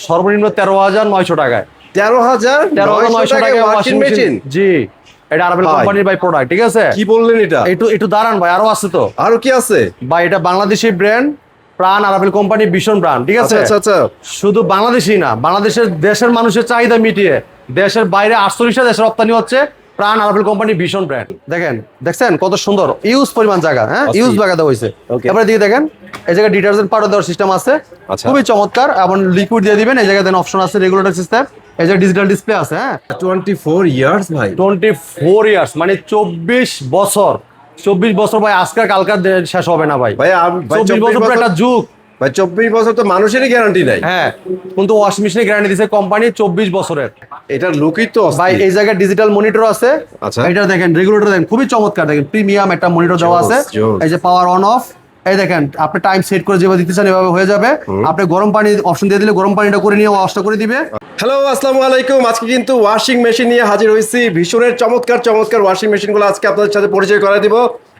সর্বনিম্ন 13,900 টাকায়। 13,900 টাকায় ওয়াশিং মেশিন। জি, এটা আরাবেল কোম্পানির ভাই প্রোডাক্ট, ঠিক আছে? কি বললেন এটা? একটু দাঁড়ান ভাই, আরো আছে তো। আরো কি আছে ভাই? এটা বাংলাদেশি ব্র্যান্ড, প্রাণ আরাবেল কোম্পানি, ভীষণ ব্র্যান্ড, ঠিক আছে? আচ্ছা আচ্ছা। শুধু বাংলাদেশি না, দেশের মানুষের চাহিদা মিটিয়ে দেশের বাইরে 48টা দেশে রপ্তানি হচ্ছে প্রাণ আরাবেল কোম্পানি, ভীষণ ব্র্যান্ড। দেখছেন কত সুন্দর ইউজ পরিমাণ জায়গা, হ্যাঁ ইউজ জায়গা দেওয়া হয়েছে। এবারে দিকে দেখেন, এই জায়গায় ডিটারজেন্ট পাউডার দেওয়ার সিস্টেম আছে, খুবই চমৎকার। এবং লিকুইড দিয়ে দিবেন, এই জায়গায় দেন অপশন আছে রেগুলেটর সিস্টেম, এই যে ডিজিটাল ডিসপ্লে আছে। হ্যাঁ 24 ইয়ার্স ভাই, 24 ইয়ার্স মানে 24 বছর। 24 বছর ভাই, আজকাল কালকার শেষ হবে না ভাই। 24 বছর পুরো একটা যুগ ভাই। 24 বছর তো মানুষেরই গ্যারান্টি নাই। হ্যাঁ, কিন্তু ওয়াশিং মেশিনের গ্যারান্টি দিয়েছে কোম্পানি 24 বছরের। এটার লুকই তো ভাই এই জায়গায় ডিজিটাল মনিটর আছে। আচ্ছা, এটা দেখেন রেগুলেটর দেখেন, খুবই চমৎকার। দেখেন প্রিমিয়াম একটা মনিটর দেওয়া আছে। এই যে পাওয়ার অন অফ, এই দেখেন আপনি টাইম সেট করে যেভাবে দিতে চান এভাবে হয়ে যাবে। আপনি গরম পানি অপশন দিয়ে দিলে গরম পানিটা করে নিয়ে ওয়াশটা করে দিবে। হ্যালো আসসালামু আলাইকুম। আজকে কিন্তু ওয়াশিং মেশিন নিয়ে হাজির হয়েছি। ভীষণের চমৎকার চমৎকার ওয়াশিং মেশিনগুলো আজকে আপনাদের সাথে পরিচয় করাই দিব।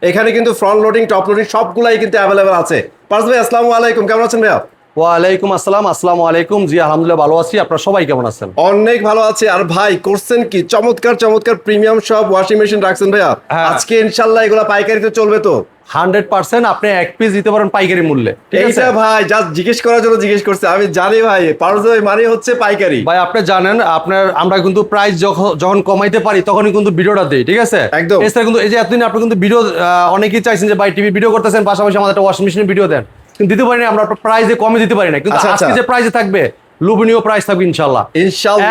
এখানে কিন্তু ফ্রন্ট লোডিং, টপ লোডিং সবগুলাই কিন্তু অ্যাভেলেবেল আছে। পারস ভাই আসসালামু আলাইকুম, কেমন আছেন ভাইয়া? ওয়ালাইকুম আসসালাম, আসসালামু আলাইকুম। জি আলহামদুলিল্লাহ ভালো আছি, আপনারা সবাই কেমন আছেন? অনেক ভালো আছে। আর ভাই করছেন কি চমৎকার চমৎকার প্রিমিয়াম সব ওয়াশিং মেশিন রাখছেন ভাইয়া। আজকে ইনশাআল্লাহ এগুলা পাইকারিতে চলবে তো? 100% আপনি এক পিস দিতে পারেন পাইকারি মূল্যে। এইটা ভাই জাস্ট জিজ্ঞেস করার জন্য জিজ্ঞেস করছে। আমি জানি ভাই পারস ভাই মানে হচ্ছে পাইকারি। ভাই আপনি জানেন, আমরা কিন্তু প্রাইস যখন কমাইতে পারি তখনই কিন্তু ভিডিওটা দেই, ঠিক আছে? একদম। এছাড়া কিন্তু এই যে এতদিন আপনি কিন্তু ভিডিও অনেকেই চাইছেন যে ভাই টিভি ভিডিও করতেছেন, পাশাপাশি আমাদের একটা ওয়াশিং মেশিনের ভিডিও দেন, কিন্তু দিতে পারি না। আমরা প্রাইসে কমে দিতে পারি না, কিন্তু আজকে যে প্রাইসে থাকবে লোভনীয় প্রাইস থাকবে ইনশাআল্লাহ।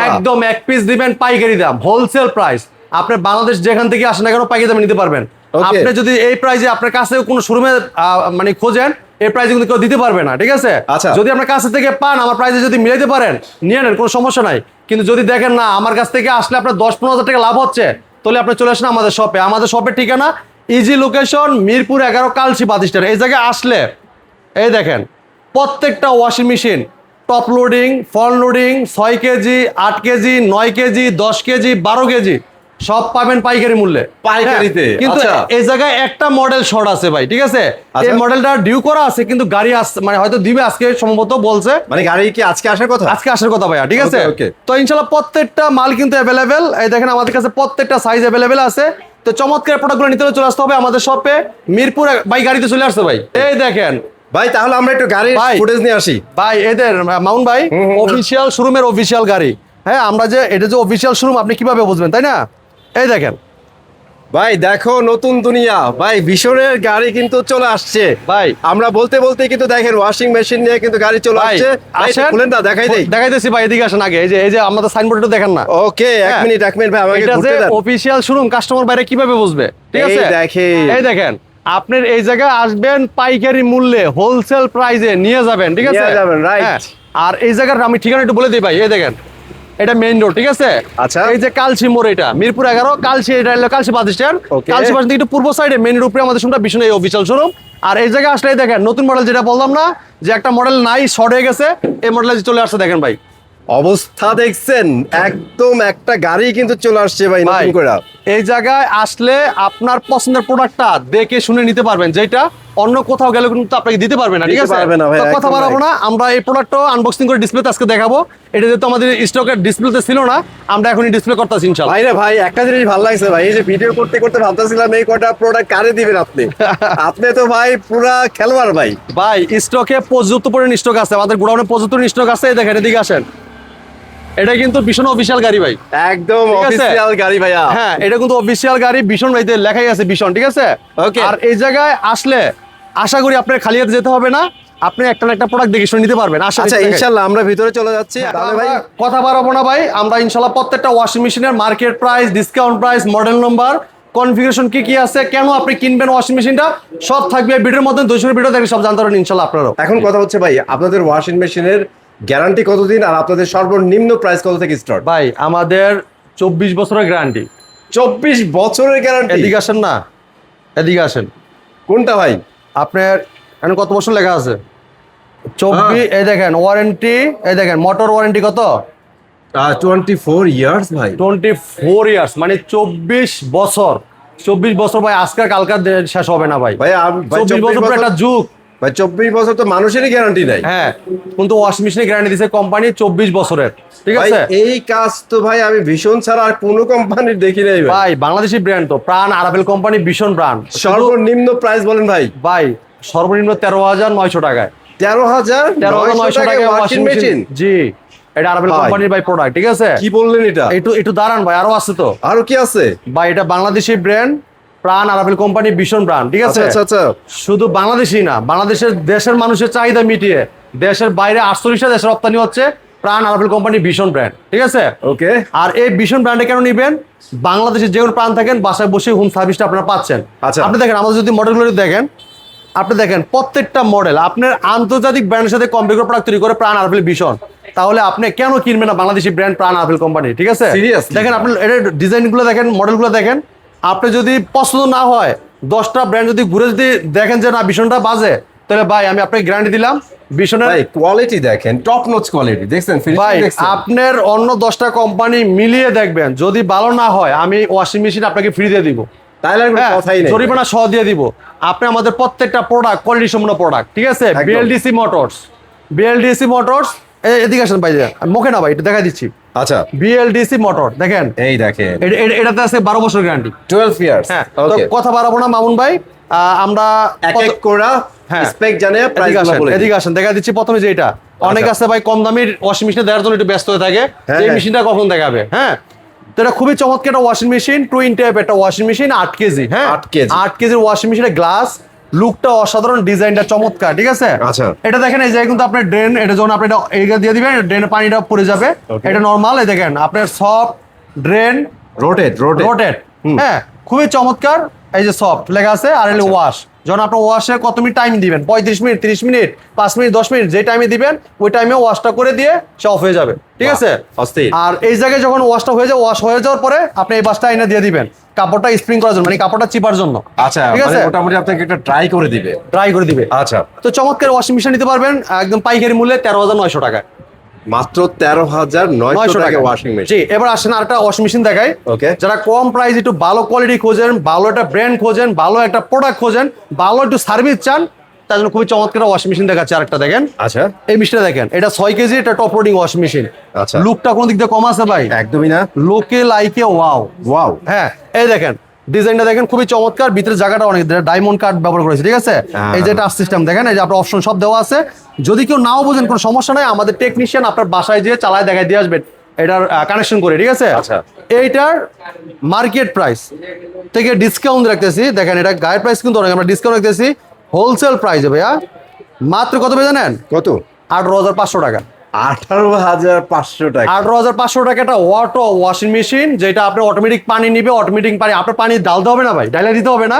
একদম এক পিস দিবেন পাইকারি দাম, হোলসেল প্রাইস। আপনি বাংলাদেশ যেখান থেকে আসেন না কেন পাইকারি দামে নিতে পারবেন। আপনি যদি এই প্রাইসে আপনার কাছে কোনো শোরুমে মানে খোঁজেন, এই প্রাইসে কিন্তু কেউ দিতে পারবে না, ঠিক আছে? যদি আপনার কাছে থেকে পান, আমার প্রাইসে যদি মিলাইতে পারেন নিয়ে নেন, কোনো সমস্যা নাই। কিন্তু যদি দেখেন না আমার কাছ থেকে আসলে আপনার 10-15 হাজার টাকা লাভ হচ্ছে, তাহলে আপনি চলে আসেন আমাদের শপে। আমাদের শপের ঠিকানা ইজি লোকেশন, মিরপুর 11 কালসি বাতিস্টার। এই জায়গায় আসলে এই দেখেন প্রত্যেকটা washing machine top loading, front loading, 6 KG, 8 KG, 9 KG, 10 KG, 12 KG সব পাবেন পাইকারি মূল্যে, পাইকারিতে। কিন্তু এই জায়গায় একটা মডেল শর্ট আছে ভাই, ঠিক আছে? এই মডেলটা ডিউ করা আছে, কিন্তু গাড়ি মানে হয়তো দিবে আজকে, সম্ভবত বলছে। মানে গাড়ি কি আজকে আসার কথা? আজকে আসার কথা ভাইয়া, ঠিক আছে? তো ইনশাআল্লাহ প্রত্যেকটা মাল কিন্তু অ্যাভেলেবেল। এই দেখেন আমাদের কাছে প্রত্যেকটা সাইজ অ্যাভেলেবেল আছে। তো চমৎকার প্রোডাক্টগুলো নিতে হলে চলে আসতে হবে আমাদের শপে, মিরপুর। ভাই গাড়িতে চলে আসছে ভাই, এই দেখেন ভাই। তাহলে আমরা একটু গাড়ির ফুটেজ নিয়ে আসি ভাই। এদের মাউন ভাই অফিসিয়াল শোরুমের অফিসিয়াল গাড়ি। হ্যাঁ, আমরা যে এটা যে অফিসিয়াল শোরুম আপনি কিভাবে বুঝবেন, তাই না? এই দেখেন ভাই, দেখো নতুন দুনিয়া ভাই, ভীষণের গাড়ি কিন্তু চলে আসছে ভাই। আমরা বলতে বলতে কিন্তু দেখেন ওয়াশিং মেশিন নিয়ে কিন্তু গাড়ি চলে আসছে। খুলেন না, দেখাইতেছি ভাই, এদিকে আসেন আগে। এই যে আমাদের সাইনবোর্ডটা দেখেন না? ওকে, এক মিনিট ভাই, আমাকে ঘুরতে দেন। অফিসিয়াল শোরুম, কাস্টমার বাইরে কিভাবে বুঝবে, ঠিক আছে? এই দেখেন আপনার এই জায়গায় আসবেন পাইকারি মূল্যে, হোলসেল প্রাইসে নিয়ে যাবেন, ঠিক আছে? আর এই জায়গার আমি ঠিকানা একটু বলে দিই ভাই। এই দেখেন এটা মেইন রোড, ঠিক আছে? আচ্ছা, এই যে কালসি মোড়, এটা মিরপুর 11 কালসি, এটা হলো কালসি বাস স্ট্যান্ড। কালসি বাস থেকে একটু পূর্ব সাইডে মেইন রোড উপরে আমাদের শোরুমটা, ভীষণ এই অফিসিয়াল শোরুম। আর এই জায়গায় আসলে দেখেন নতুন মডেল, যেটা বললাম না যে একটা মডেল নাই, শর্ট হয়ে গেছে, এই মডেল চলে আসছে। দেখেন ভাই অবস্থা দেখছেন, একদম একটা গাড়ি কিন্তু চলে আসছে ভাই নতুন করে। এই জায়গায় আসলে আপনার পছন্দের প্রোডাক্টটা দেখে শুনে নিতে পারবেন, যেটা অন্য কোথাও গেলে কিন্তু আপনাকে দিতে পারবে না, ঠিক আছে? কথা বাড়াবো না, আমরা এই প্রোডাক্টটা আনবক্সিং করে ডিসপ্লেতে আজকে দেখাবো। এটা যেহেতু আমাদের স্টকের ডিসপ্লেতে ছিল না, আমরা এখনই ডিসপ্লে করতেছি ইনশাআল্লাহ। ভাই রে ভাই, একটা জিনিস ভালো লাগছে ভাই, এই যে ভিডিও করতে করতে ভাবতেছিলাম এই কটা প্রোডাক্ট কারে দিবেন আপনি। আপনি তো ভাই পুরা খেলোয়াড় ভাই। ভাই স্টকে পর্যাপ্ত পরিমাণ স্টক আছে, আমাদের গোডাউনে পর্যাপ্ত স্টক আছে। এই দেখেন, এদিকে আসেন। এটা কিন্তু ভীষণ অফিসিয়াল গাড়ি ভাই, একদম অফিসিয়াল গাড়ি ভাইয়া। হ্যাঁ, এটা কিন্তু অফিসিয়াল গাড়ি, ভীষণ ভাইতে লেখাই আছে ভীষণ, ঠিক আছে? আর এই জায়গায় আসলে আশা করি আপনার খালি হাতে যেতে হবে না, আপনি একটা না একটা প্রোডাক্ট দেখে শুনে নিতে পারবেন। আচ্ছা ইনশাআল্লাহ আমরা ভিতরে চলে যাচ্ছি। তাহলে ভাই কথা বাড়াবো না ভাই, আমরা ইনশাআল্লাহ প্রত্যেকটা ওয়াশিং মেশিনের market price, discount price, model number, configuration কি আছে, কেন আপনি কিনবেন ওয়াশিং মেশিনটা, সব থাকবে ভিডিওর মধ্যে। 200 ভিডিও দেখে সব জানতে পারবেন ইনশাআল্লাহ আপনারাও। এখন কথা হচ্ছে ভাই, আপনাদের ওয়াশিং মেশিনের গ্যারান্টি কতদিন আর আপনাদের সর্বনিম্ন প্রাইস কত থেকে স্টার্ট? ভাই আমাদের 24 বছরের গ্যারান্টি। 24 বছরের গ্যারান্টি? এদিকে আসেন না, এদিকে আসেন। কোনটা ভাই? আপনার এখানে কত বছর লেখা আছে? 24। এই দেখেন ওয়ারেন্টি, এই দেখেন মোটর ওয়ারেন্টি কত? 24 ইয়ার্স ভাই। 24 ইয়ার্স মানে 24 বছর। 24 বছর ভাই, আজকাল কালকার শেষ হবে না ভাই। 24 বছর পুরো একটা যুগ। ভাই 24 বছর তো মানুষেরই গ্যারান্টি নাই। হ্যাঁ, কিন্তু ওয়াশিং মেশিনের গ্যারান্টি দিছে কোম্পানি 24 বছরের, ঠিক ভাই আছে? এই কাজ তো ভাই আমি ভীষণ ছাড়া আর কোনো কোম্পানির দেখি নাই ভাই। ভাই বাংলাদেশি ব্র্যান্ড তো, প্রাণ আরাবেল কোম্পানি, ভীষণ ব্র্যান্ড। সর্বনিম্ন প্রাইস বলেন ভাই। ভাই সর্বনিম্ন 13,900 টাকায়, 13,900 টাকায় ওয়াশিং মেশিন। জি, এটা আরাবেল ভাই। কোম্পানির ভাই প্রোডাক্ট, ঠিক আছে? কি বললেন এটা? একটু দাঁড়ান ভাই, আরো আছে তো আরো কি আছে ভাই। এটা বাংলাদেশি ব্র্যান্ড, প্রাণ আরাবেল কোম্পানি, ভীষণ ব্র্যান্ড, ঠিক আছে? আচ্ছা আচ্ছা। শুধু বাংলাদেশি না, বাংলাদেশের দেশের মানুষের চাহিদা মিটিয়ে দেশের বাইরে 48টা দেশে রপ্তানি হচ্ছে প্রাণ আরাবেল কোম্পানি, ভীষণ ব্র্যান্ড, ঠিক আছে? ওকে। আর এই ভীষণ ব্র্যান্ডে কেন নিবেন? বাংলাদেশের যে কোনো প্রাণ থাকেন, বাসায় বসে হোম সার্ভিসটা আপনারা পাচ্ছেন। আচ্ছা। আপনি দেখেন আমাদের যদি মডেলগুলো দেখেন, আপনি দেখেন প্রত্যেকটা মডেল আপনার আন্তর্জাতিক ব্র্যান্ডের সাথে কম্পিউটার প্রোডাক্ট তৈরি করে প্রাণ আরাবেল ভীষণ। তাহলে আপনি কেন কিনবেন না বাংলাদেশি ব্র্যান্ড প্রাণ আরাবেল কোম্পানি, ঠিক আছে? Seriously? দেখেন আপনি এর ডিজাইনগুলো দেখেন, মডেলগুলো দেখেন। আপনি যদি পছন্দ না হয়, 10টা ব্র্যান্ড যদি ঘুরে যদি দেখেন যে না ভীষণটা বাজে, তাহলে ভাই আমি আপনাকে গ্যারান্টি দিলাম ভীষণের। ভাই কোয়ালিটি দেখেন, টপ নচ কোয়ালিটি দেখছেন, ভাই ফিনিশিং দেখছেন। আপনার অন্য 10টা কোম্পানি মিলিয়ে দেখবেন, যদি ভালো না হয় আমি ওয়াশিং মেশিন আপনাকে ফ্রি দিয়ে দিব। তাইলে আর কোনো হ্যাঁ, কথাই নেই। জরিমানা সহ দিয়ে দিব। আপনি আমাদের প্রত্যেকটা প্রোডাক্ট কোয়ালিটি সম্পন্ন প্রোডাক্ট, ঠিক আছে? একদম। বিএলডিসি মোটরস, এদিকে আসেন ভাই, মুখে না ভাই, এটা দেখা দিচ্ছি। আচ্ছা বিএলডিসি মোটর দেখেন, এই দেখেন এটাতে আছে 12 বছর গ্যারান্টি। 12 ইয়ার্স। হ্যাঁ, তো ওকে। কথা বাড়াবো না মামুন ভাই, আমরা এক এক করে হ্যাঁ, স্পেক জানিয়ে প্রাইসগুলো বলে দিই। এদিকে আসেন, দেখা দিচ্ছি প্রথমে যে এটা। অনেক আছে ভাই কম দামের ওয়াশিং মেশিন দেওয়ার জন্য একটু ব্যস্ত হয়ে থাকে, হ্যাঁ, যে হ্যাঁ। মেশিনটা কখন দেখাবে। হ্যাঁ, তো এটা খুবই চমৎকার একটা ওয়াশিং মেশিন, টুইন টাইপ একটা ওয়াশিং মেশিন, 8 কেজি। হ্যাঁ, 8 কেজি। 8 কেজির ওয়াশিং মেশিনের গ্লাস লুকটা অসাধারণ, ডিজাইনটা চমৎকার, ঠিক আছে? আচ্ছা। এটা দেখেন, এই যে কিন্তু আপনার ড্রেন, এটা যখন আপনি এটা এইটা দিয়ে দিবেন, ড্রেনে পানিটা পড়ে যাবে। Okay. এটা নরমাল, এই দেখেন আপনার সফট ড্রেন রোটেট রোটেট। হ্যাঁ, খুবই চমৎকার। এই যে সফট লেখা আছে, আর এলে ওয়াশ। যখন আপনার ওয়াশে কত মিনিট টাইম দিবেন, 35 মিনিট, 30 মিনিট, 5 মিনিট, 10 মিনিট, যে টাইমে দিবেন ওই টাইমে ওয়াশটা করে দিয়ে সে অফ হয়ে যাবে, ঠিক আছে? অস্থির। আর এই জায়গায় যখন ওয়াশটা হয়ে যাবে, ওয়াশ হয়ে যাওয়ার পরে আপনি এই বাসটা এনে দিয়ে দিবেন কাপড়টা স্প্রিং করার জন্য, মানে কাপড়টা চিপার জন্য। আচ্ছা, ঠিক মানে আছে, মোটামুটি আপনাকে একটা ট্রাই করে দিবে। ট্রাই করে দিবে। আচ্ছা, তো চমৎকার ওয়াশিং মেশিন নিতে পারবেন একদম পাইকারি মূল্যে 13,900 টাকায়। মাত্র 13,900 টাকা ওয়াশিং মেশিন। জি, এবার আসেন আরেকটা ওয়াশিং মেশিন দেখাই। ওকে। যারা কম প্রাইস একটু ভালো কোয়ালিটি খোঁজেন, ভালো একটা ব্র্যান্ড খোঁজেন, ভালো একটা প্রোডাক্ট খোঁজেন, ভালো একটু সার্ভিস চান, তার জন্য খুবই চমৎকার ওয়াশিং মেশিন দেখাচ্ছে। আরেকটা দেখেন, আচ্ছা এই মেশিনটা দেখেন, এটা 6 কেজি, এটা টপ লোডিং ওয়াশিং মেশিন। আচ্ছা। লুকটা কোন দিক দিয়ে কম আছে ভাই? একদমই না। লোকে লাইকে ওয়াও ওয়াও। হ্যাঁ, এই দেখেন ডিজাইনটা দেখেন, খুবই চমৎকার। ভিতরে জায়গাটা অনেক ডায়মন্ড কাট ব্যবহার করেছে, ঠিক আছে? এই যে টাচ সিস্টেম দেখেন, এই যে আপনার অপশন সব দেওয়া আছে। যদি কেউ নাও বোঝেন কোনো সমস্যা নাই, আমাদের টেকনিশিয়ান আপনার বাসায় যেয়ে চালায় দেখায় দিয়ে আসবেন এটার কানেকশন করে, ঠিক আছে? আচ্ছা। এইটার মার্কেট প্রাইস থেকে ডিসকাউন্ট রাখতেছি। দেখেন এটা গায়ের প্রাইস কিন্তু অনেক, আমরা ডিসকাউন্ট রাখতেছি হোলসেল প্রাইসে ভাইয়া। মাত্র কত পেয়ে জানেন? কত? 18,500 টাকা। 18,500 টাকা। 18,500 টাকা একটা অটো ওয়াশিং মেশিন, যেটা আপনি অটোমেটিক পানি নিবে, অটোমেটিক পানি, আপনার পানি ডালতে হবে না ভাই, ডাইলে দিতে হবে না।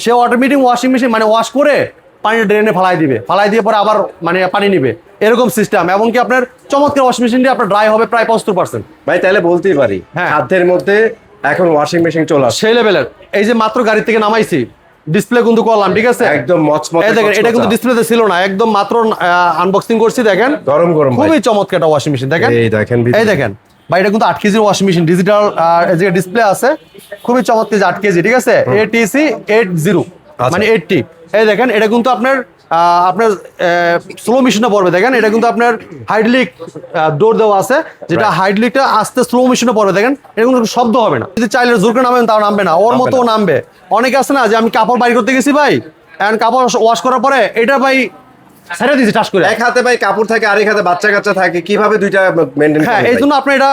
সে অটোমেটিক ওয়াশিং মেশিন, মানে ওয়াশ করে পানি ড্রেনে ফালাই দিবে, ফালাই দিয়ে পরে আবার মানে পানি নিবে, এরকম সিস্টেম। এবং কি আপনার চমৎকার ওয়াশিং মেশিনটি আপনার ড্রাই হবে প্রায় 75%। ভাই তাহলে বলতেই পারি হ্যাঁ। খাদ্যের মধ্যে এখন ওয়াশিং মেশিন চলে আসছে। সেই লেভেলের। এই যে মাত্র গাড়ি থেকে নামাইছি, ডিসপ্লে কিন্তু করলাম, ঠিক আছে? একদম মচমচে। এই দেখেন, এটা কিন্তু ডিসপ্লেতে ছিল না, একদম মাত্র আনবক্সিং করছি। দেখেন গরম গরম ভাই। খুবই চমৎকার একটা ওয়াশিং মেশিন। দেখেন, এই দেখেন ভিতরে। এই দেখেন ভাই, এটা কিন্তু 8 কেজির ওয়াশিং মেশিন, ডিজিটাল ডিসপ্লে আছে, খুবই চমৎকার। 8 কেজি, ঠিক আছে? ATC 80 মানে 80। এই দেখেন, এটা কিন্তু আপনার আপনার স্লো মেশিনে পড়বে। দেখেন, এটা কিন্তু আপনার হাইড্রোলিক ডোর দেওয়া আছে, যেটা হাইড্রোলিকটা আস্তে স্লো মেশিনে পড়বে। দেখেন, এটা কোনো শব্দ হবে না। যদি চাইলে জোর করে নামেন তাও নামবে না, ওর মতো নামবে। অনেকে আছে না যে আমি কাপড় বাইর করতে গেছি ভাই, এন্ড কাপড় ওয়াশ করার পরে এটা ভাই ছেড়ে দিয়েছি টাচ করে। এক হাতে ভাই কাপড় থাকে, আরেক হাতে বাচ্চা কাচ্চা থাকে, কিভাবে দুইটা মেইনটেইন হ্যাঁ, করবে? এই জন্য আপনি এটা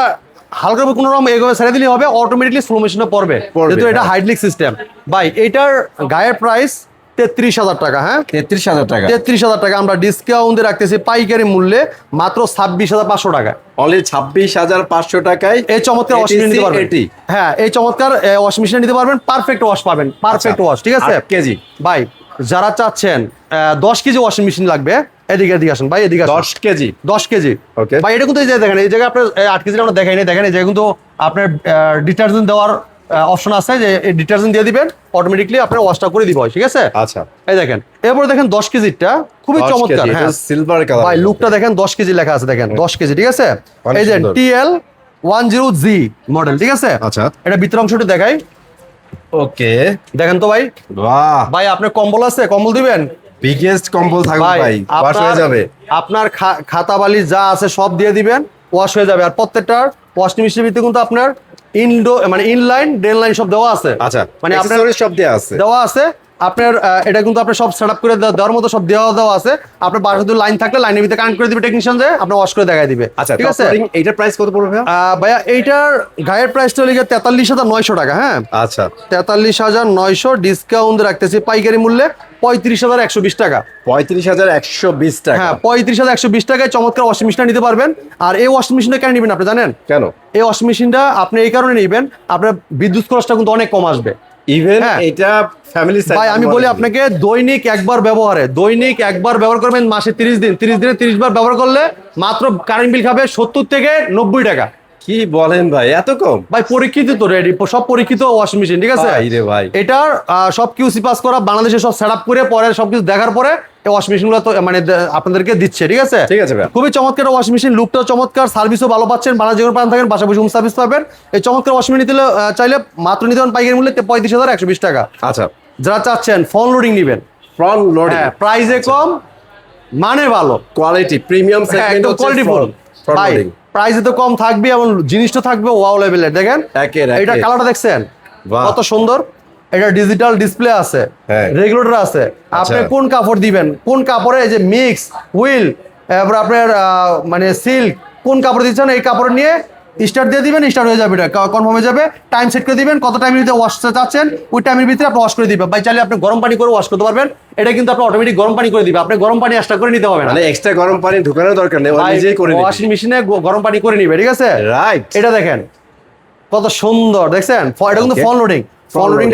হালকা কোনো রকম এভাবে ছেড়ে দিলে হবে, অটোমেটিকলি স্লো মেশিনে পড়বে, যেহেতু এটা হাইড্রোলিক সিস্টেম। ভাই এটার গায়ের প্রাইস 33,000 টাকা। হ্যাঁ, 33,000 টাকা। 33,000 টাকা আমরা ডিসকাউন্টে রাখতেছি পাইকারি মূল্যে মাত্র 26,500 টাকা। অনলি 26,500 টাকায় এই চমৎকার ওয়াশিং মেশিন নিতে পারবেন। 80 হ্যাঁ, এই চমৎকার ওয়াশিং মেশিন নিতে পারবেন, পারফেক্ট ওয়াশ পাবেন, পারফেক্ট ওয়াশ, ঠিক আছে? 8 কেজি। ভাই যারা চাচ্ছেন 10 কেজি ওয়াশিং মেশিন লাগবে, এদিকে আসেন ভাই, এদিকে আসেন। 10 কেজি। 10 কেজি। ওকে। ভাই এটা কিন্তু এই যে দেখেন, এই জায়গায় আপনার 8 কেজি আমরা দেখাই নাই। দেখেন, এই জায়গায় কিন্তু আপনার ডিটারজেন্ট দেওয়ার অপশন আছে, যে এই ডিটারজেন্ট দিয়ে দিবেন, অটোমেটিকলি আপনার ওয়াশটা করে দিব, ঠিক আছে? আচ্ছা। এই দেখেন, এরপরে দেখেন 10 কেজিটা খুবই 10 চমৎকার। কেজি, হ্যাঁ, এটা সিলভার কালার। ভাই লুকটা দেখেন, 10 কেজি লেখা আছে, দেখেন 10 কেজি, ঠিক আছে? অনেক এই যে সুন্দর। TL10Z মডেল, ঠিক আছে? আচ্ছা। এটা ভিতর অংশটি দেখাই। ওকে। দেখেন তো ভাই, বাহ। ভাই আপনার কম্বল আছে, কম্বল দিবেন? বিগেস্ট কম্বল থাকবে ভাই, ওয়াশ হয়ে যাবে। আপনার খাতা বালিশ যা আছে সব দিয়ে দিবেন, ওয়াশ হয়ে যাবে। আর প্রত্যেকটার ওয়াশিং মেশিনের ভিতরে কিন্তু আপনার ইনলাইন ড্রেন লাইন সব দেওয়া আছে। আচ্ছা, মানে আপনার সব দেওয়া আছে আপনার এটা কিন্তু আপনার সব সেটআপ করে দেওয়ার মতো সব দেওয়া আছে। আপনার বাসায় যদি লাইন থাকলে লাইনের ভিতরে কানেক্ট করে দিবে টেকনিশিয়ান, যে আপনার ওয়াশ করে দেখাই দিবে। আচ্ছা, ঠিক আছে। এইটার প্রাইস কত পড়বে ভাইয়া এইটার গায়ের প্রাইসটা হলো 43,900 টাকা। হ্যাঁ, আচ্ছা 43,900 ডিসকাউন্ট রাখতেছি পাইকারি মূল্যে 35,120 টাকা। 35,120 টাকা। হ্যাঁ, 35,120 টাকায় চমৎকার ওয়াশিং মেশিনটা নিতে পারবেন। আর এই ওয়াশিং মেশিনটা কেন নেবেন আপনি জানেন? কেন? এই ওয়াশিং মেশিনটা আপনি এই কারণে নেবেন, আপনার বিদ্যুৎ খরচটা কিন্তু অনেক কম আসবে। ইভেন এটা ফ্যামিলি সাইজ। ভাই আমি বলি আপনাকে, দৈনিক একবার ব্যবহার করবেন, মাসে 30 দিনে 30 বার ব্যবহার করলে মাত্র কারেন্ট বিল খাবে 70 থেকে 90 টাকা। কি বলেন ভাই, এত কম? ভাই পরীক্ষিত তো, রেডি সব পরীক্ষিত ওয়াশিং মেশিন। ঠিক আছে ভাই, এটার সব কিউসি পাস করা, বাংলাদেশে সব সেটআপ করে পরে সবকিছু দেখার পরে এই ওয়াশিং মেশিনগুলো তো মানে আপনাদেরকে দিচ্ছে। ঠিক আছে, খুবই চমৎকার ওয়াশিং মেশিন, লুকটাও চমৎকার, সার্ভিসও ভালো পাচ্ছেন। বাংলা যেগুলো পান থাকেন বাসা বসে হোম সার্ভিস পাবেন। এই চমৎকার ওয়াশিং মেশিন নিতে চাইলে মাত্র নিতে পারেন পাইকারি মূল্যে 35,120 টাকা। আচ্ছা, যারা চাচ্ছেন ফ্রন্ট লোডিং নেবেন, ফ্রন্ট লোডিং, হ্যাঁ, প্রাইসে কম, মানে ভালো, কোয়ালিটি প্রিমিয়াম সেগমেন্ট, একদম কোয়ালিটিফুল। ভাই প্রাইসে তো কম থাকবে এবং জিনিসটা থাকবে ওয়াও লেভেলের। দেখেন এটা কালারটা দেখছেন কত সুন্দর। এটা ডিজিটাল ডিসপ্লে আছে, রেগুলেটর আছে। আপনি কোন কাপড় দিবেন, কোন কাপড়ে যে মিক্স হুইল, এরপর আপনার মানে সিল্ক, কোন কাপড় দিচ্ছেন এই কাপড় নিয়ে স্টার্ট দিয়ে দিবেন, স্টার্ট হয়ে যাবে, এটা কনফার্ম হয়ে যাবে। টাইম সেট করে দিবেন, কত টাইমের ভিতরে ওয়াশ চাচ্ছেন ওই টাইমের ভিতরে আপনি ওয়াশ করে দিবেন। ভাই চাইলে আপনি গরম পানি করে ওয়াশ করতে পারবেন, এটা কিন্তু আপনি অটোমেটিক গরম পানি করে দিবে। আপনি গরম পানি এক্সট্রা করে নিতে হবে না, মানে এক্সট্রা গরম পানি ঢোকানোর দরকার নেই, নিজেই করে নিবে। ওয়াশিং মেশিনে গরম পানি করে নিবে। ঠিক আছে, রাইট। এটা দেখেন কত সুন্দর, দেখছেন? এটা কিন্তু ফ্রন্ট লোডিং,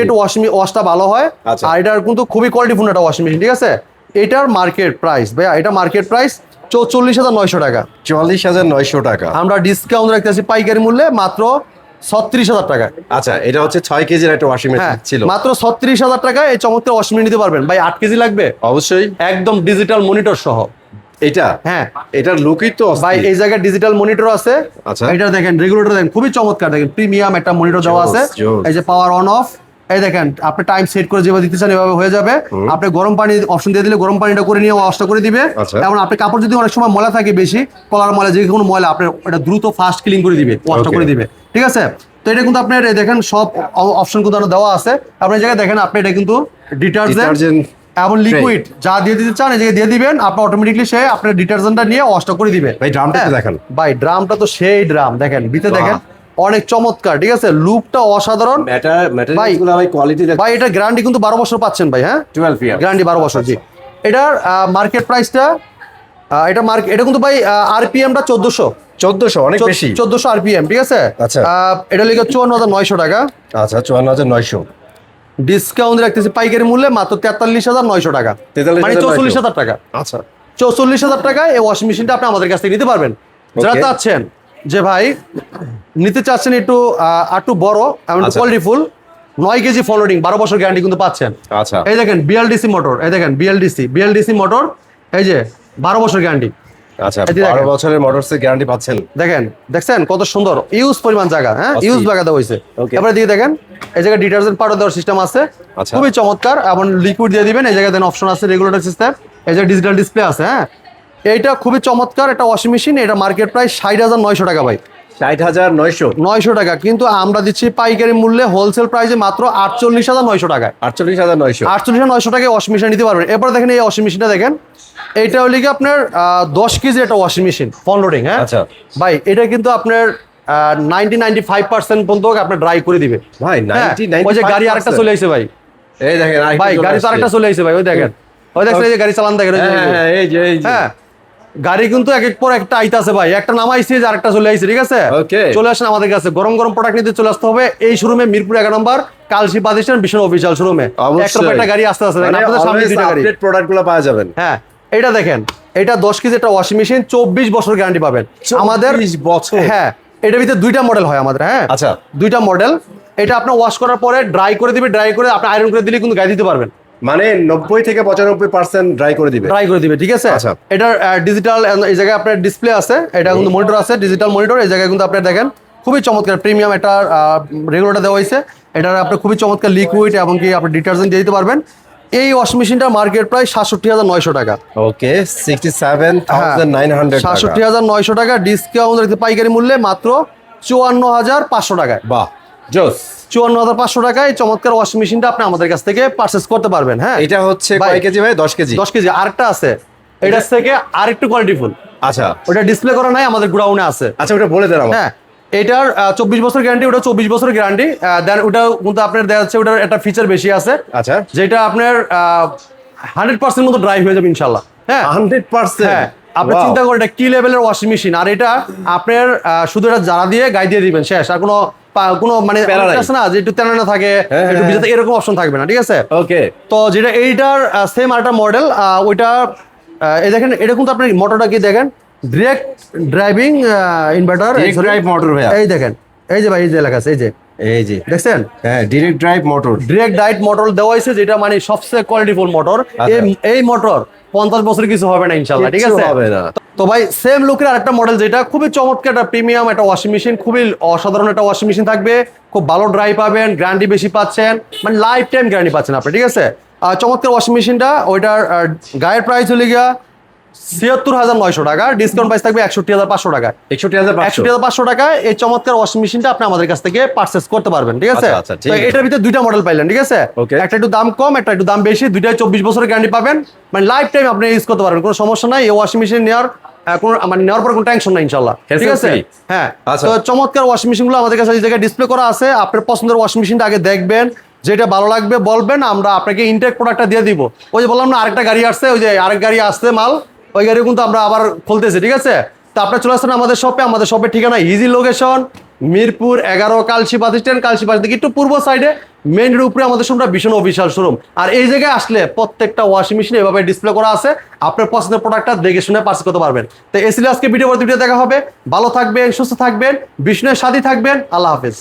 একটু ওয়াশটা ভালো হয়। আর এটার কিন্তু খুবই কোয়ালিটিফুল একটা ওয়াশিং মেশিন। ঠিক আছে, এটার মার্কেট প্রাইস ভাইয়া, এটা মার্কেট প্রাইস 44,900 টাকা। 44,900 টাকা। আমরা ডিসকাউন্ট রাখতেছি পাইকারি মূল্যে মাত্র 36,000 টাকা। আচ্ছা, এটা হচ্ছে 6 কেজির একটা ওয়াশিং মেশিন ছিল, মাত্র 36,000 টাকায় এই চমৎকার ওয়াশিং মেশিন নিতে পারবেন। ভাই 8 কেজি লাগবে? অবশ্যই, একদম ডিজিটাল মনিটর সহ। এটা হ্যাঁ, এটার লুকই তো ভাই এই জায়গায় ডিজিটাল মনিটর আছে। আচ্ছা, এটা দেখেন, রেগুলেটর দেখেন খুবই চমৎকার, দেখেন প্রিমিয়াম একটা মনিটর দেওয়া আছে। এই যে পাওয়ার অন অফ, এই দেখেন আপনি টাইম সেট করে যেভাবে দিতে চান এভাবে হয়ে যাবে। আপনি গরম পানি অপশন দিয়ে দিলে গরম পানিটা করে নিয়ে ওয়াশটা করে দিবে। এবং আপনি কাপড় যদি অনেক সময় ময়লা থাকে, বেশি কলার ময়লা, যে কোনো ময়লা, আপনি এটা দ্রুত ফাস্ট ক্লিন করে দিবে, ওয়াশটা করে দিবে। ঠিক আছে, তো এটা কিন্তু আপনার দেখেন সব অপশন কিন্তু দেওয়া আছে। আপনি এই জায়গায় দেখেন, আপনি এটা কিন্তু ডিটারজেন্ট এবং লিকুইড যা দিয়ে দিতে চান এই জায়গায় দিয়ে দিবেন, আপনি অটোমেটিকলি সে আপনার ডিটারজেন্টটা নিয়ে ওয়াশটা করে দিবে। ভাই ড্রামটা দেখেন, ভাই ড্রামটা তো সেই ড্রাম, দেখেন ভিতরে দেখেন অনেক চমৎকার। ঠিক আছে, লুকটা অসাধারণ। ভাই কোয়ালিটি ভাই, এটা গ্যারান্টি কিন্তু 12 বছর পাচ্ছেন ভাই। হ্যাঁ, 12 ইয়ার গ্যারান্টি, 12 বছর। জি, এটার মার্কেট প্রাইসটা এটা কিন্তু ভাই আরপিএমটা 1400 অনেক বেশি, 1400 আরপিএম। ঠিক আছে, আচ্ছা, এটা লিখে 54,900 টাকা। আচ্ছা, 54,900 ডিসকাউন্ট রাখতেছি পাইকারি মূল্যে মাত্র 43,900 টাকা, মানে 44,000 টাকা। আচ্ছা, 44,000 টাকায় এই ওয়াশিং মেশিনটা আপনি আমাদের কাছ থেকে নিতে পারবেন। যারা চাচ্ছেন যে ভাই নিতে চাচ্ছেন একটু বড় এবং কোয়ালিটিফুল, 9 কেজি ফলোডিং, 12 বছর গ্যারান্টি কিন্তু পাচ্ছেন। আচ্ছা, এই দেখেন বিএলডিসি মোটর, এই দেখেন বিএলডিসি মোটর, এই যে 12 বছর গ্যারান্টি। আচ্ছা, 12 বছরের মোটরসের গ্যারান্টি পাচ্ছেন। দেখছেন কত সুন্দর ইউজ পরিমাণ জায়গা, হ্যাঁ, ইউজ জায়গা দেওয়া হয়েছে। এবারে দিকে দেখেন, এই জায়গায় ডিটারজেন্ট পাউডার দেওয়ার সিস্টেম আছে, খুবই চমৎকার। এবং লিকুইড দিয়ে দিবেন, এই জায়গায় দেন অপশন আছে, রেগুলেটর সিস্টেম, এই যে ডিজিটাল ডিসপ্লে আছে। হ্যাঁ, এইটা খুবই চমৎকার একটা ওয়াশিং মেশিন। এটা মার্কেট প্রাইস 60,900 টাকা ভাই, 60,900 টাকা। কিন্তু আমরা দিচ্ছি পাইকারি মূল্যে হোলসেল প্রাইসে মাত্র 48,900 টাকায়। 48,900 টাকায় ওয়াশিং মেশিন নিতে পারবেন। এরপর দেখেন এই ওয়াশিং মেশিনটা দেখেন, এইটা হলো কি আপনার 10 কেজি একটা ওয়াশিং মেশিন, ফ্রন্ট লোডিং। হ্যাঁ, আচ্ছা ভাই, এটা কিন্তু আপনার 90-95% পর্যন্ত আপনার ড্রাই করে দিবে ভাই। ওই যে গাড়ি আরেকটা চলে আসছে ভাই, এই দেখেন ভাই, গাড়ি তো আরেকটা চলে আসছে ভাই, ওই দেখেন, এই যে গাড়ি চালান দেখেন। হ্যাঁ, গাড়ি কিন্তু এক এক পর একটা আইতাছে ভাই, একটা নামাইছে যে আরেকটা চলে আইছে। ঠিক আছে, চলে আসেন আমাদের কাছে, গরম গরম প্রোডাক্ট নিতে চলে আসতে হবে এই শোরুমে, মিরপুর 11 নম্বর কালশি বাদিস্টান বিশন অফিসিয়াল শোরুমে। একটা গাড়ি আসতে আছে, আপনাদের সামনে দুইটা গাড়ি, প্রোডাক্টগুলো পাওয়া যাবেন। হ্যাঁ, এটা দেখেন, এটা 10 কেজি একটা ওয়াশিং মেশিন, 24 বছর গ্যারান্টি পাবেন আমাদের। 24 বছর? হ্যাঁ, এটার ভিতরে দুইটা মডেল হয় আমাদের। হ্যাঁ, আচ্ছা, দুইটা মডেল। এটা আপনি ওয়াশ করার পরে ড্রাই করে দিবে, ড্রাই করে আপনি আয়রন করে দিলে কিন্তু গায়ে দিতে পারবেন, মানে 90 থেকে 95% ড্রাই করে দিবে। ঠিক আছে, এটা ডিজিটাল, এই জায়গায় আপনার ডিসপ্লে আছে, এটা কিন্তু মনিটর আছে, ডিজিটাল মনিটর। এই জায়গায় কিন্তু আপনি দেখেন খুবই চমৎকার প্রিমিয়াম একটা রেগুলেটর দেওয়া হয়েছে। এটা আপনি খুবই চমৎকার লিকুইড এবং কি আপনি ডিটারজেন্ট দিয়ে দিতে পারবেন। এই ওয়াশিং মেশিনটা মার্কেট প্রাইস ৬৭,৯০০ টাকা। ওকে 67,900 টাকা। ৬৭,৯০০ টাকা ডিসকাউন্ট রেখে পাইকারি মূল্যে মাত্র ৫৪,৫০০ টাকায়। বাহ জোস। ৫৪,৫০০ টাকায় চমৎকার ওয়াশিং মেশিনটা আপনি আমাদের কাছ থেকে পারচেজ করতে পারবেন। হ্যাঁ, এটা হচ্ছে ভাই, কয় কেজি ভাই? 10 কেজি। 10 কেজি। আরেকটা আছে এটার থেকে আরেকটু কোয়ালিটিফুল। আচ্ছা, ওটা ডিসপ্লে করা নাই, আমাদের গোডাউনে আছে। আচ্ছা ওটা বলে দেন আমাকে। হ্যাঁ, এটার 24 বছর গ্যারান্টি, ওটা 24 বছর গ্যারান্টি। দেন ওটা কিন্তু আপনার দেখা যাচ্ছে ওটার একটা ফিচার বেশি আছে, আচ্ছা, যেটা আপনার 100% মতো ড্রাইভ হয়ে যাবে ইনশাল্লাহ। হ্যাঁ 100%। হ্যাঁ, আপনি চিন্তা করেন এটা কি লেভেলের ওয়াশিং মেশিন। আর এটা আপনার শুধু এটা জারা দিয়ে গায়ে দিয়ে দিবেন, শেষ। আর কোনো মানে আছে না যে একটু তেনা থাকে, একটু ভিজে, এরকম অপশন থাকবে না, ঠিক আছে? ওকে। তো যেটা এইটার সেম আরেকটা মডেল, ওইটা এই দেখেন, এটা কিন্তু আপনি মোটরটা কি দেখেন, direct driving inverter drive motor ভাই। এই দেখেন, এই যে ভাই, এই যে লেখা আছে, এই যে দেখছেন, হ্যাঁ ডিরেক্ট ড্রাইভ মোটর। ডিরেক্ট ডাইট মোটর দেওয়া হয়েছে, যেটা মানে সবচেয়ে কোয়ালিটিফুল মোটর। এই মোটর 50 বছর কিছু হবে না ইনশাআল্লাহ, ঠিক আছে? হবে না। তো ভাই সেম লুকের আরেকটা মডেল, যেটা খুবই চমৎকার একটা প্রিমিয়াম একটা ওয়াশিং মেশিন, খুবই অসাধারণ একটা ওয়াশিং মেশিন থাকবে। খুব ভালো ড্রাই পাবেন, গ্যারান্টি বেশি পাচ্ছেন, মানে লাইফ টাইম গ্যারান্টি পাচ্ছেন আপনি, ঠিক আছে? চমৎকার ওয়াশিং মেশিনটা, ওইটার গায়ের প্রাইস হলে গিয়া ৭৬,৯০০ টাকা, ডিসকাউন্ট প্রাইস থাকবে ৬১,৫০০ টাকা। ৬১,৫০০ টাকায় এই চমৎকার ওয়াশিং মেশিনটা আপনি আমাদের কাছ থেকে পারচেজ করতে পারবেন, ঠিক আছে? তো এটার ভিতরে দুইটা মডেল পাইলেন, ঠিক আছে? একটা একটু দাম কম, একটা একটু দাম বেশি, দুইটাই 24 বছরের গ্যারান্টি পাবেন, মানে লাইফ টাইম আপনি ইউজ করতে পারবেন, কোনো সমস্যা নাই। এই ওয়াশিং মেশিন নেওয়ার পর কোনো টেনশন নাই ইনশাল্লাহ, ঠিক আছে? হ্যাঁ, তো চমৎকার ওয়াশিং মেশিন গুলো আমাদের কাছে এই জায়গায় ডিসপ্লে করা আছে। আপনার পছন্দের ওয়াশিং মেশিনটা আগে দেখবেন, যেটা ভালো লাগবে বলবেন, আমরা আপনাকে ইনটেক প্রোডাক্টটা দিয়ে দিব। ওই যে বললাম না, আরেকটা গাড়ি আসছে, ওই যে আরেক গাড়ি আসছে মাল, ওই গাড়ি কিন্তু আমরা আবার খুলতেছি, ঠিক আছে? তো আপনারা চলে আসছেন আমাদের শপে। আমাদের শপের ঠিকানা easy location, Mirpur 11, Kalshi bus stand. Kalshi bus থেকে একটু পূর্ব সাইডে মেইন রোড উপরে আমাদের শোরুমটা ভীষণ অফিসিয়াল শোরুম। আর এই জায়গায় আসলে প্রত্যেকটা ওয়াশিং মেশিন এভাবে ডিসপ্লে করা আছে, আপনার পছন্দের প্রোডাক্টটা দেখে শুনে পারচেজ করতে পারবেন। তো এসিলে আজকে ভিডিও দেখা হবে। ভালো থাকবেন, সুস্থ থাকবেন, বিষ্ণুর সাথী থাকবেন। আল্লাহ হাফেজ।